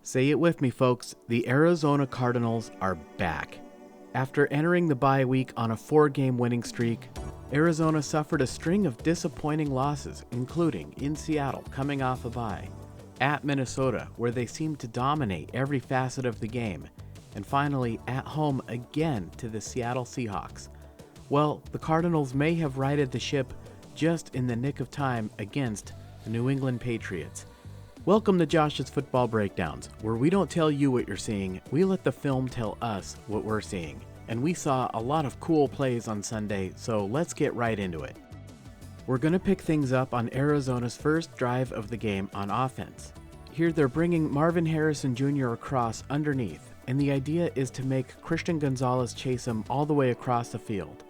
Say it with me, folks. The Arizona Cardinals are back. After entering the bye week on a 4-game winning streak, Arizona suffered a string of disappointing losses, including in Seattle, coming off a bye, at Minnesota, where they seemed to dominate every facet of the game, and finally at home again to the Seattle Seahawks. Well, the Cardinals may have righted the ship just in the nick of time against the New England Patriots. Welcome to Josh's Football Breakdowns, where we don't tell you what you're seeing, we let the film tell us what we're seeing. And we saw a lot of cool plays on Sunday, so let's get right into it. We're going to pick things up on Arizona's first drive of the game on offense. Here they're bringing Marvin Harrison Jr. across underneath, and the idea is to make Christian Gonzalez chase him all the way across the field.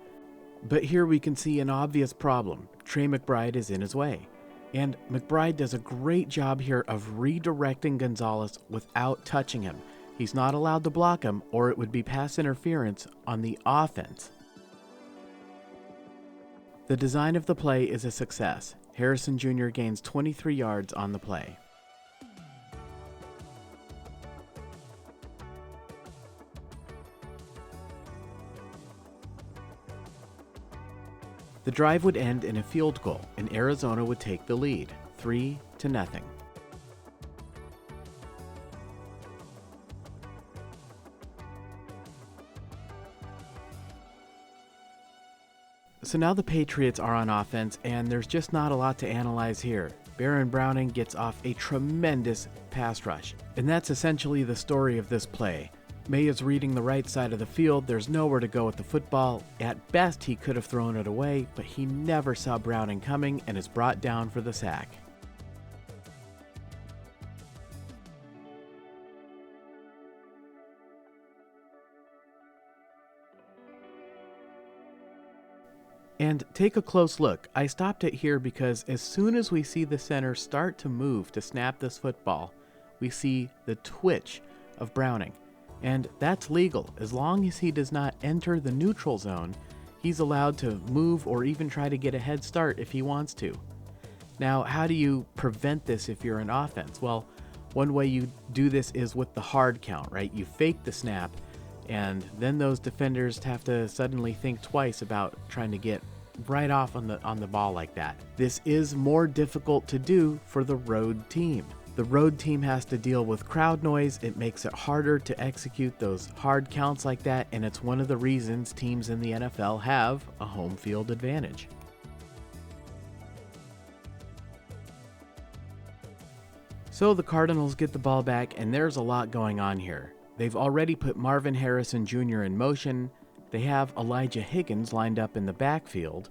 But here we can see an obvious problem. Trey McBride is in his way. And McBride does a great job here of redirecting Gonzalez without touching him. He's not allowed to block him, or it would be pass interference on the offense. The design of the play is a success. Harrison Jr. gains 23 yards on the play. The drive would end in a field goal, and Arizona would take the lead, 3-0. So now the Patriots are on offense, and there's just not a lot to analyze here. Baron Browning gets off a tremendous pass rush, and that's essentially the story of this play. May is reading the right side of the field, there's nowhere to go with the football. At best, he could have thrown it away, but he never saw Browning coming and is brought down for the sack. And take a close look. I stopped it here because as soon as we see the center start to move to snap this football, we see the twitch of Browning. And that's legal. As long as he does not enter the neutral zone, he's allowed to move or even try to get a head start if he wants to. Now, how do you prevent this if you're an offense? Well, one way you do this is with the hard count, right? You fake the snap, and then those defenders have to suddenly think twice about trying to get right off on the ball like that. This is more difficult to do for the road team. The road team has to deal with crowd noise. It makes it harder to execute those hard counts like that, and it's one of the reasons teams in the NFL have a home field advantage. So the Cardinals get the ball back, and there's a lot going on here. They've already put Marvin Harrison Jr. in motion, they have Elijah Higgins lined up in the backfield,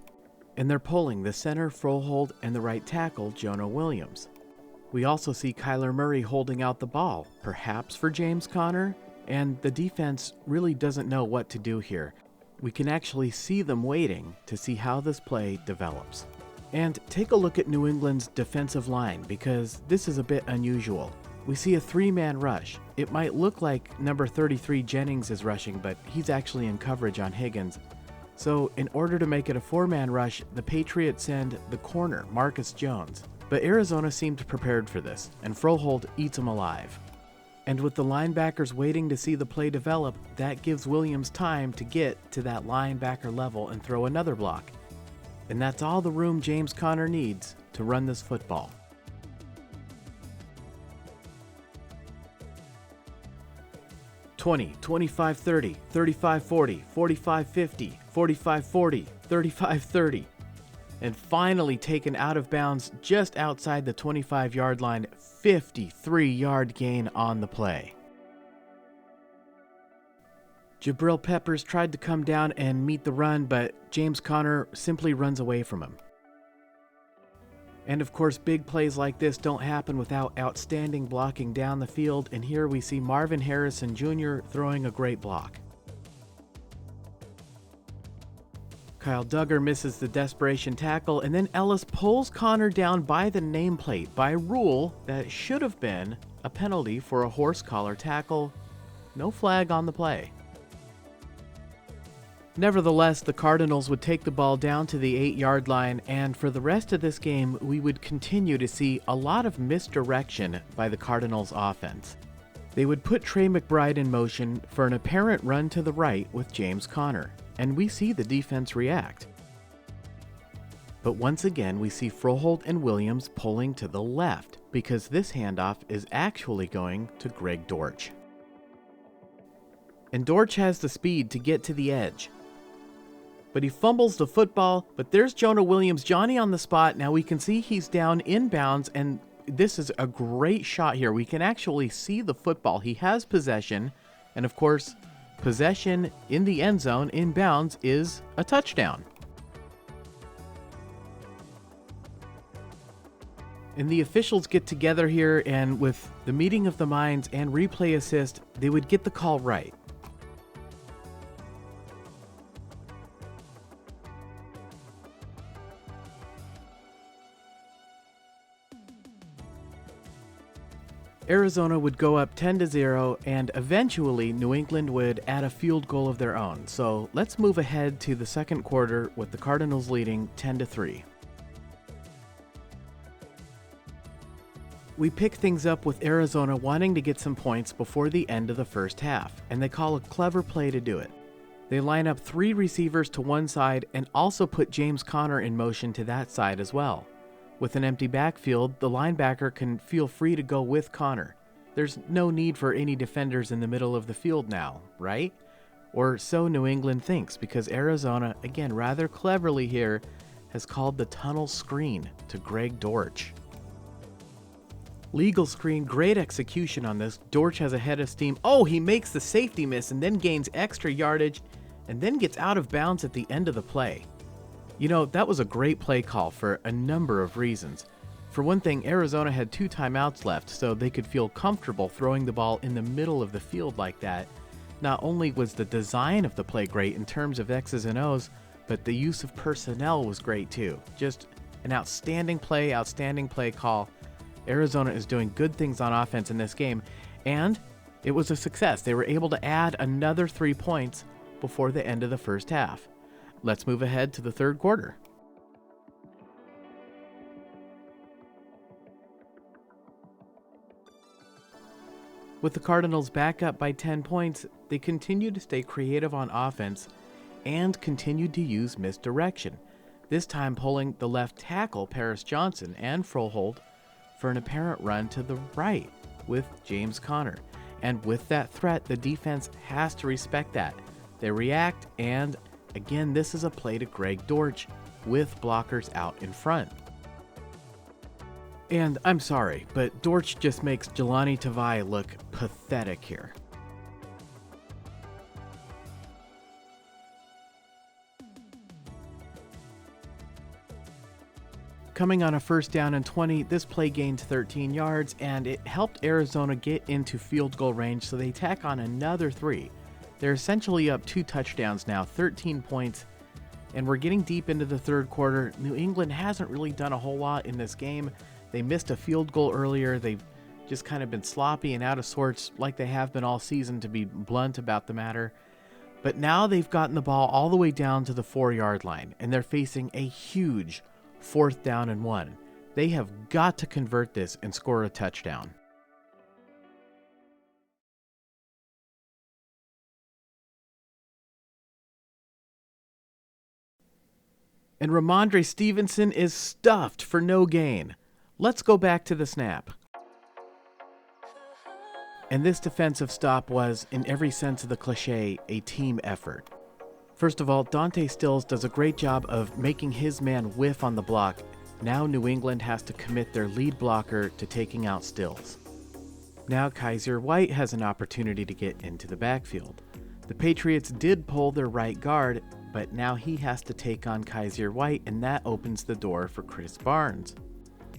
and they're pulling the center Frohold and the right tackle Jonah Williams. We also see Kyler Murray holding out the ball, perhaps for James Conner, and the defense really doesn't know what to do here. We can actually see them waiting to see how this play develops. And take a look at New England's defensive line, because this is a bit unusual. We see a 3-man rush. It might look like number 33 Jennings is rushing, but he's actually in coverage on Higgins. So in order to make it a 4-man rush, the Patriots send the corner, Marcus Jones. But Arizona seemed prepared for this, and Frohold eats him alive. And with the linebackers waiting to see the play develop, that gives Williams time to get to that linebacker level and throw another block. And that's all the room James Conner needs to run this football. (20, 25-30, 35-40, 45-50, 45-40, 35-30. And finally taken out of bounds just outside the 25-yard line, 53-yard gain on the play. Jabril Peppers tried to come down and meet the run, but James Conner simply runs away from him. And of course, big plays like this don't happen without outstanding blocking down the field, and here we see Marvin Harrison Jr. throwing a great block. Kyle Duggar misses the desperation tackle, and then Ellis pulls Conner down by the nameplate. By rule, that should have been a penalty for a horse collar tackle. No flag on the play. Nevertheless, the Cardinals would take the ball down to the 8-yard line, and for the rest of this game, we would continue to see a lot of misdirection by the Cardinals' offense. They would put Trey McBride in motion for an apparent run to the right with James Conner, and we see the defense react. But once again, we see Froholt and Williams pulling to the left because this handoff is actually going to Greg Dortch. And Dortch has the speed to get to the edge. But he fumbles the football, but there's Jonah Williams, Johnny on the spot. Now we can see he's down inbounds, and this is a great shot here. We can actually see the football. He has possession, and of course, possession in the end zone inbounds is a touchdown. And the officials get together here, and with the meeting of the minds and replay assist, they would get the call right. Arizona would go up 10-0, and eventually New England would add a field goal of their own. So let's move ahead to the second quarter with the Cardinals leading 10-3. We pick things up with Arizona wanting to get some points before the end of the first half, and they call a clever play to do it. They line up 3 receivers to one side and also put James Conner in motion to that side as well. With an empty backfield, the linebacker can feel free to go with Conner. There's no need for any defenders in the middle of the field now, right? Or so New England thinks, because Arizona, again rather cleverly here, has called the tunnel screen to Greg Dortch. Legal screen, great execution on this. Dortch has a head of steam. Oh, he makes the safety miss and then gains extra yardage and then gets out of bounds at the end of the play. You know, that was a great play call for a number of reasons. For one thing, Arizona had 2 timeouts left, so they could feel comfortable throwing the ball in the middle of the field like that. Not only was the design of the play great in terms of X's and O's, but the use of personnel was great too. Just an outstanding play call. Arizona is doing good things on offense in this game, and it was a success. They were able to add another 3 points before the end of the first half. Let's move ahead to the third quarter. With the Cardinals back up by 10 points, they continued to stay creative on offense and continued to use misdirection, this time pulling the left tackle Paris Johnson and Froholt for an apparent run to the right with James Conner. And with that threat, the defense has to respect that. They react, and again, this is a play to Greg Dortch with blockers out in front. And I'm sorry, but Dortch just makes Jelani Tavai look pathetic here. Coming on a first down and 20, this play gained 13 yards, and it helped Arizona get into field goal range, so they tack on another 3. They're essentially up 2 touchdowns now, 13 points, and we're getting deep into the third quarter. New England hasn't really done a whole lot in this game. They missed a field goal earlier. They've just kind of been sloppy and out of sorts like they have been all season, to be blunt about the matter. But now they've gotten the ball all the way down to the 4-yard line, and they're facing a huge 4th down and 1. They have got to convert this and score a touchdown. And Ramondre Stevenson is stuffed for no gain. Let's go back to the snap. And this defensive stop was, in every sense of the cliche, a team effort. First of all, Dante Stills does a great job of making his man whiff on the block. Now New England has to commit their lead blocker to taking out Stills. Now Kaiser White has an opportunity to get into the backfield. The Patriots did pull their right guard, but now he has to take on Kaiser White, and that opens the door for Chris Barnes.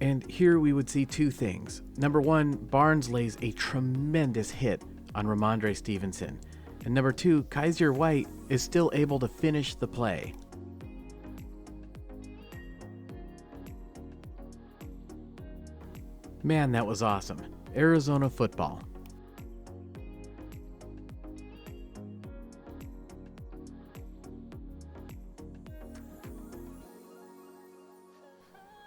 And here we would see 2 things. Number 1, Barnes lays a tremendous hit on Ramondre Stevenson. And number 2, Kaiser White is still able to finish the play. Man, that was awesome. Arizona football.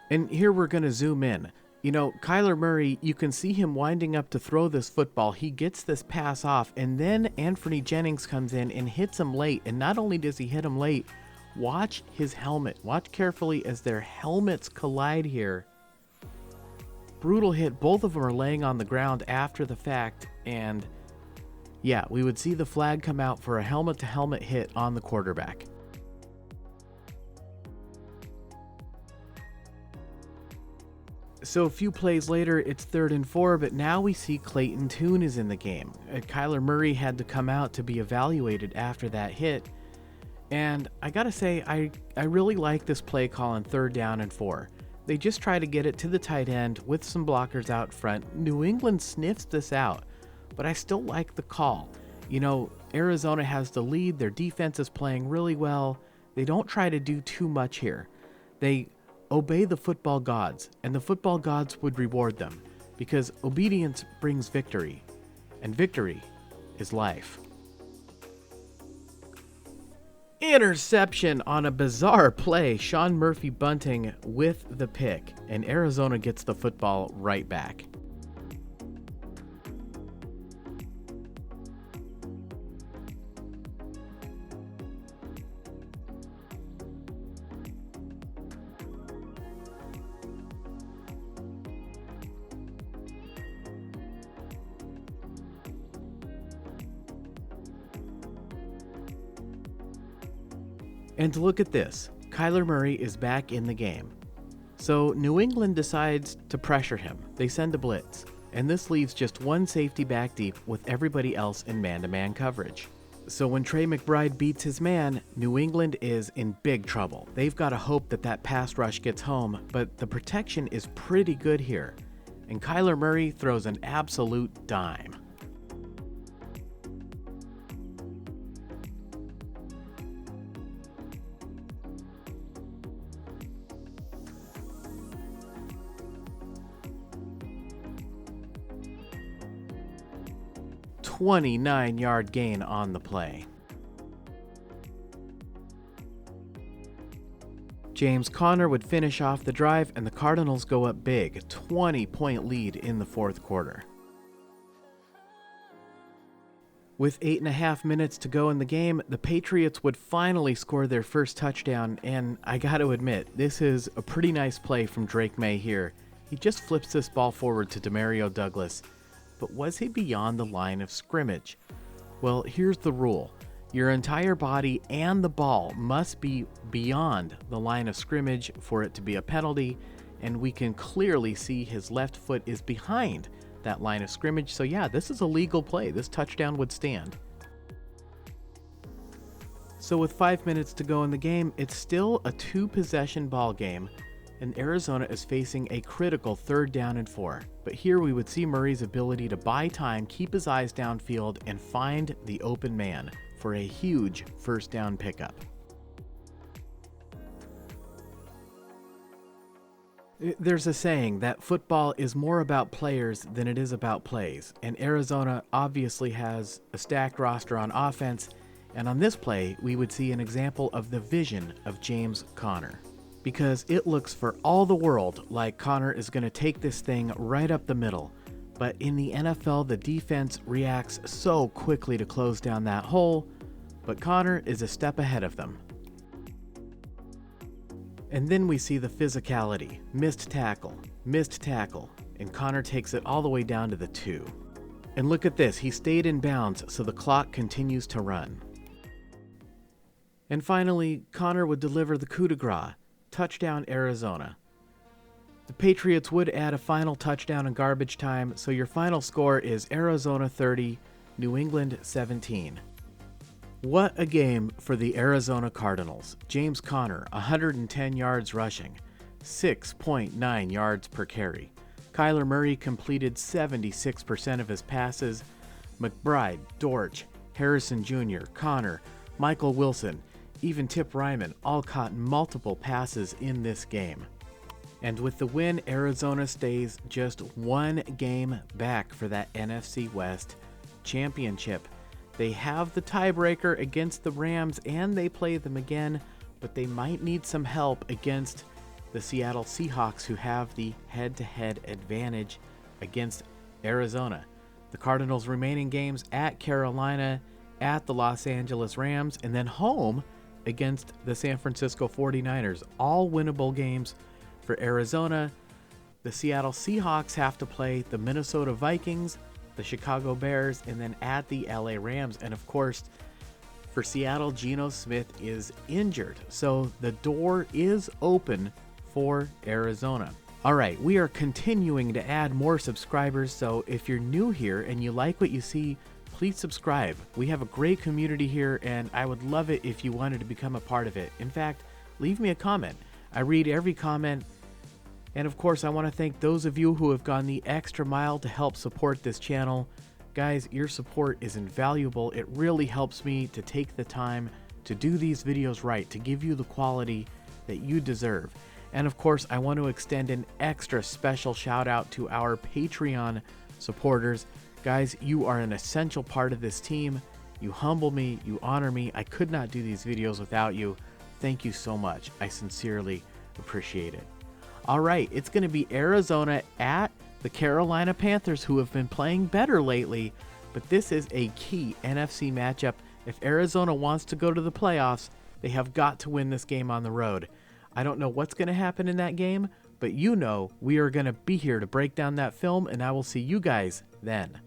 And here we're going to zoom in. You know, Kyler Murray, you can see him winding up to throw this football. He gets this pass off, and then Anthony Jennings comes in and hits him late. And not only does he hit him late, watch his helmet. Watch carefully as their helmets collide here. Brutal hit. Both of them are laying on the ground after the fact. And yeah, we would see the flag come out for a helmet-to-helmet hit on the quarterback. So a few plays later, it's 3rd and 4, but now we see Clayton Tune is in the game. Kyler Murray had to come out to be evaluated after that hit. And I gotta say, I really like this play call on 3rd down and 4. They just try to get it to the tight end with some blockers out front. New England sniffs this out, but I still like the call. You know, Arizona has the lead. Their defense is playing really well. They don't try to do too much here. They obey the football gods, and the football gods would reward them, because obedience brings victory, and victory is life. Interception on a bizarre play. Sean Murphy bunting with the pick, and Arizona gets the football right back. And look at this, Kyler Murray is back in the game. So New England decides to pressure him. They send a blitz, and this leaves just one safety back deep with everybody else in man-to-man coverage. So when Trey McBride beats his man, New England is in big trouble. They've got to hope that that pass rush gets home, but the protection is pretty good here. And Kyler Murray throws an absolute dime. A 29-yard gain on the play. James Conner would finish off the drive, and the Cardinals go up big, 20-point lead in the 4th quarter. With 8.5 minutes to go in the game, the Patriots would finally score their first touchdown, and I gotta admit, this is a pretty nice play from Drake May here. He just flips this ball forward to Demario Douglas. But was he beyond the line of scrimmage? Well, here's the rule. Your entire body and the ball must be beyond the line of scrimmage for it to be a penalty, and we can clearly see his left foot is behind that line of scrimmage. So yeah, this is a legal play. This touchdown would stand. So with 5 minutes to go in the game, it's still a 2-possession ball game, and Arizona is facing a critical 3rd down and 4. But here we would see Murray's ability to buy time, keep his eyes downfield, and find the open man for a huge 1st down pickup. There's a saying that football is more about players than it is about plays, and Arizona obviously has a stacked roster on offense, and on this play we would see an example of the vision of James Conner. Because it looks for all the world like Conner is going to take this thing right up the middle. But in the NFL, the defense reacts so quickly to close down that hole, but Conner is a step ahead of them. And then we see the physicality. Missed tackle, and Conner takes it all the way down to the 2. And look at this, he stayed in bounds, so the clock continues to run. And finally, Conner would deliver the coup de grace. Touchdown Arizona. The Patriots would add a final touchdown in garbage time, so your final score is Arizona 30, New England 17. What a game for the Arizona Cardinals. James Conner, 110 yards rushing, 6.9 yards per carry. Kyler Murray completed 76% of his passes. McBride, Dortch, Harrison Jr., Conner, Michael Wilson, even Tip Ryman all caught multiple passes in this game. And with the win, Arizona stays just one game back for that NFC West Championship. They have the tiebreaker against the Rams, and they play them again, but they might need some help against the Seattle Seahawks, who have the head-to-head advantage against Arizona. The Cardinals' remaining games at Carolina, at the Los Angeles Rams, and then home against the San Francisco 49ers. All winnable games for Arizona. The Seattle Seahawks have to play the Minnesota Vikings, the Chicago Bears, and then at the LA Rams. And of course, for Seattle, Geno Smith is injured, so the door is open for Arizona. All right, we are continuing to add more subscribers, so if you're new here and you like what you see, please subscribe. We have a great community here, and I would love it if you wanted to become a part of it. In fact, leave me a comment. I read every comment, and of course, I want to thank those of you who have gone the extra mile to help support this channel. Guys, your support is invaluable. It really helps me to take the time to do these videos right, to give you the quality that you deserve. And of course, I want to extend an extra special shout out to our Patreon supporters. Guys, you are an essential part of this team. You humble me, you honor me. I could not do these videos without you. Thank you so much. I sincerely appreciate it. All right, it's going to be Arizona at the Carolina Panthers, who have been playing better lately, but this is a key NFC matchup. If Arizona wants to go to the playoffs, they have got to win this game on the road. I don't know what's going to happen in that game, but you know we are going to be here to break down that film, and I will see you guys then.